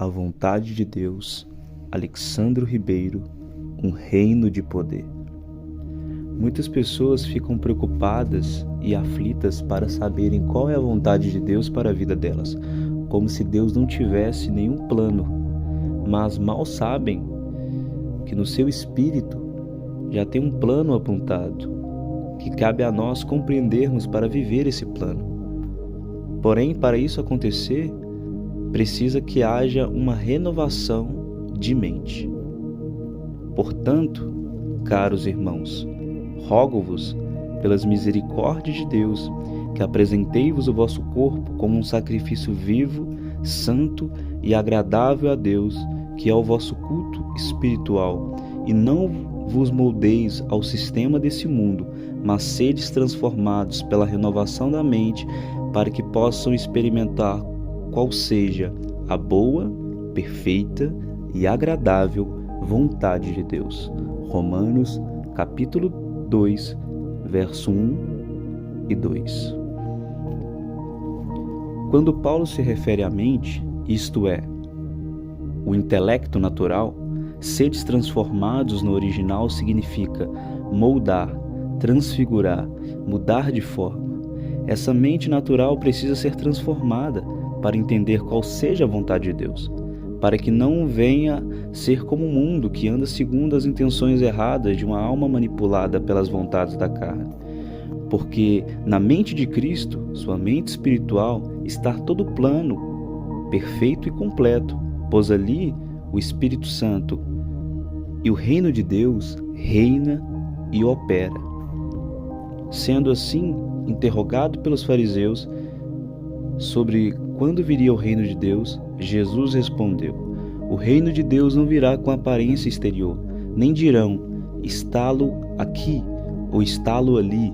A vontade de Deus, Alexandro Ribeiro, um reino de poder. Muitas pessoas ficam preocupadas e aflitas para saberem qual é a vontade de Deus para a vida delas, como se Deus não tivesse nenhum plano, mas mal sabem que no seu espírito já tem um plano apontado, que cabe a nós compreendermos para viver esse plano. Porém, para isso acontecer, precisa que haja uma renovação de mente. Portanto, caros irmãos, rogo-vos, pelas misericórdias de Deus, que apresentei-vos o vosso corpo como um sacrifício vivo, santo e agradável a Deus, que é o vosso culto espiritual, e não vos moldeis ao sistema desse mundo, mas sedes transformados pela renovação da mente, para que possam experimentar qual seja a boa, perfeita e agradável vontade de Deus. Romanos, capítulo 2, verso 1 e 2. Quando Paulo se refere à mente, isto é, o intelecto natural, sedes transformados no original significa moldar, transfigurar, mudar de forma. Essa mente natural precisa ser transformada para entender qual seja a vontade de Deus, para que não venha ser como o mundo que anda segundo as intenções erradas de uma alma manipulada pelas vontades da carne. Porque na mente de Cristo, sua mente espiritual, está todo plano, perfeito e completo, pois ali o Espírito Santo e o reino de Deus reina e opera. Sendo assim, interrogado pelos fariseus sobre quando viria o reino de Deus, Jesus respondeu: o reino de Deus não virá com aparência exterior, nem dirão, está-lo aqui ou está-lo ali,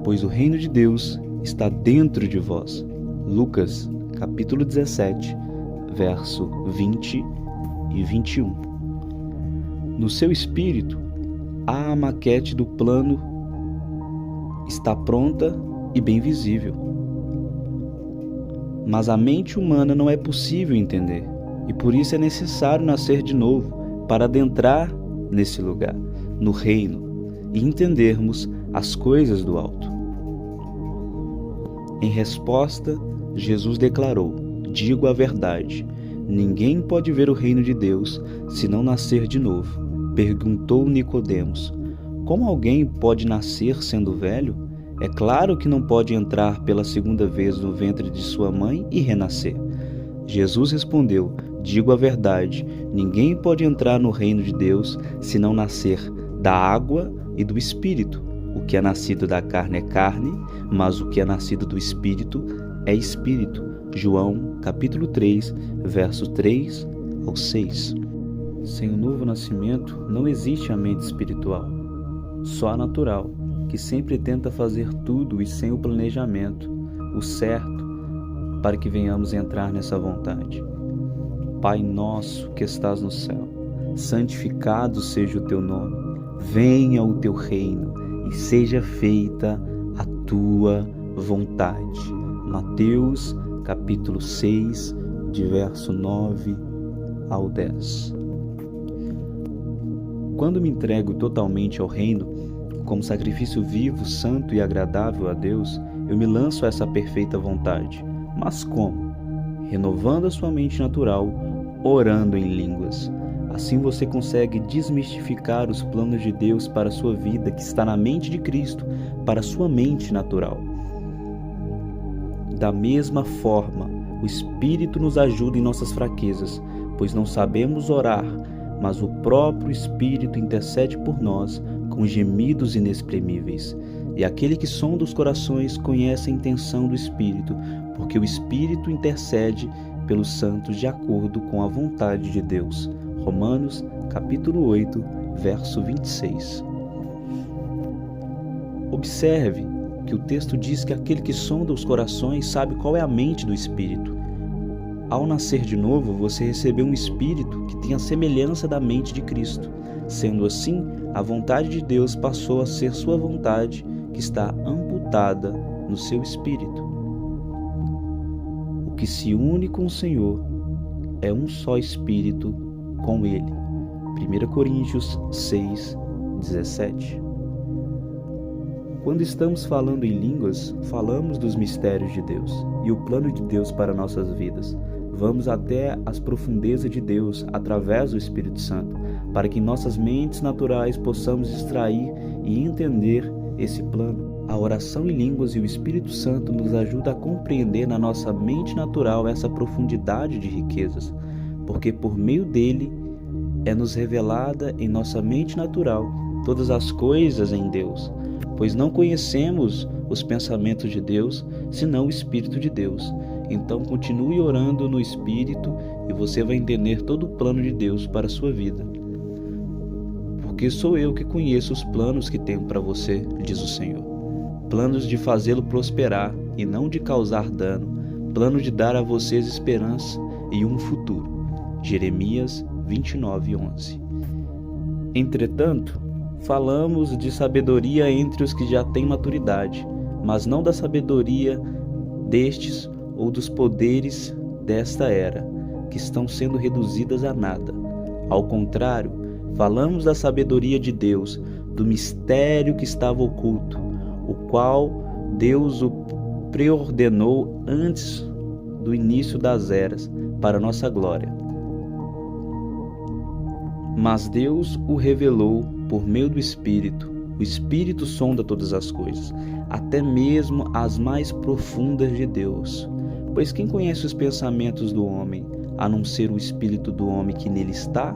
pois o reino de Deus está dentro de vós. Lucas, capítulo 17, verso 20 e 21. No seu espírito, a maquete do plano está pronta e bem visível. Mas a mente humana não é possível entender, e por isso é necessário nascer de novo para adentrar nesse lugar, no reino, e entendermos as coisas do alto. Em resposta, Jesus declarou: digo a verdade, ninguém pode ver o reino de Deus se não nascer de novo. Perguntou Nicodemos: como alguém pode nascer sendo velho? É claro que não pode entrar pela segunda vez no ventre de sua mãe e renascer. Jesus respondeu: digo a verdade, ninguém pode entrar no reino de Deus se não nascer da água e do Espírito. O que é nascido da carne é carne, mas o que é nascido do Espírito é Espírito. João, capítulo 3, verso 3 ao 6. Sem o novo nascimento, não existe a mente espiritual, só a natural, que sempre tenta fazer tudo e sem o planejamento, o certo, para que venhamos entrar nessa vontade. Pai nosso que estás no céu, santificado seja o teu nome, venha o teu reino e seja feita a tua vontade. Mateus, capítulo 6, de verso 9 ao 10. Quando me entrego totalmente ao reino, como sacrifício vivo, santo e agradável a Deus, eu me lanço a essa perfeita vontade. Mas como? Renovando a sua mente natural, orando em línguas. Assim você consegue desmistificar os planos de Deus para a sua vida, que está na mente de Cristo, para a sua mente natural. Da mesma forma, o Espírito nos ajuda em nossas fraquezas, pois não sabemos orar, mas o próprio Espírito intercede por nós com gemidos inexprimíveis. E aquele que sonda os corações conhece a intenção do Espírito, porque o Espírito intercede pelos santos de acordo com a vontade de Deus. Romanos, capítulo 8, verso 26. Observe que o texto diz que aquele que sonda os corações sabe qual é a mente do Espírito. Ao nascer de novo, você recebeu um Espírito que tem a semelhança da mente de Cristo. Sendo assim, a vontade de Deus passou a ser sua vontade, que está amputada no seu espírito. O que se une com o Senhor é um só Espírito com Ele. 1 Coríntios 6, 17. Quando estamos falando em línguas, falamos dos mistérios de Deus e o plano de Deus para nossas vidas. Vamos até as profundezas de Deus através do Espírito Santo, para que em nossas mentes naturais possamos extrair e entender esse plano. A oração em línguas e o Espírito Santo nos ajuda a compreender na nossa mente natural essa profundidade de riquezas, porque por meio dele é-nos revelada em nossa mente natural todas as coisas em Deus, pois não conhecemos os pensamentos de Deus, senão o Espírito de Deus. Então continue orando no Espírito e você vai entender todo o plano de Deus para a sua vida. Porque sou eu que conheço os planos que tenho para você, diz o Senhor. Planos de fazê-lo prosperar e não de causar dano, planos de dar a vocês esperança e um futuro. Jeremias 29:11. Entretanto, falamos de sabedoria entre os que já têm maturidade, mas não da sabedoria destes ou dos poderes desta era, que estão sendo reduzidas a nada. Ao contrário, falamos da sabedoria de Deus, do mistério que estava oculto, o qual Deus o preordenou antes do início das eras, para nossa glória. Mas Deus o revelou por meio do Espírito. O Espírito sonda todas as coisas, até mesmo as mais profundas de Deus. Pois quem conhece os pensamentos do homem, a não ser o Espírito do homem que nele está?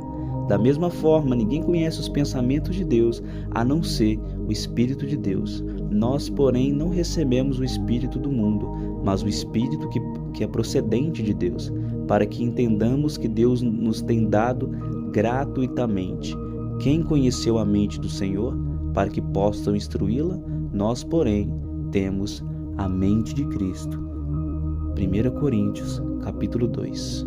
Da mesma forma, ninguém conhece os pensamentos de Deus, a não ser o Espírito de Deus. Nós, porém, não recebemos o Espírito do mundo, mas o Espírito que é procedente de Deus, para que entendamos que Deus nos tem dado gratuitamente. Quem conheceu a mente do Senhor, para que possam instruí-la? Nós, porém, temos a mente de Cristo. 1 Coríntios, capítulo 2.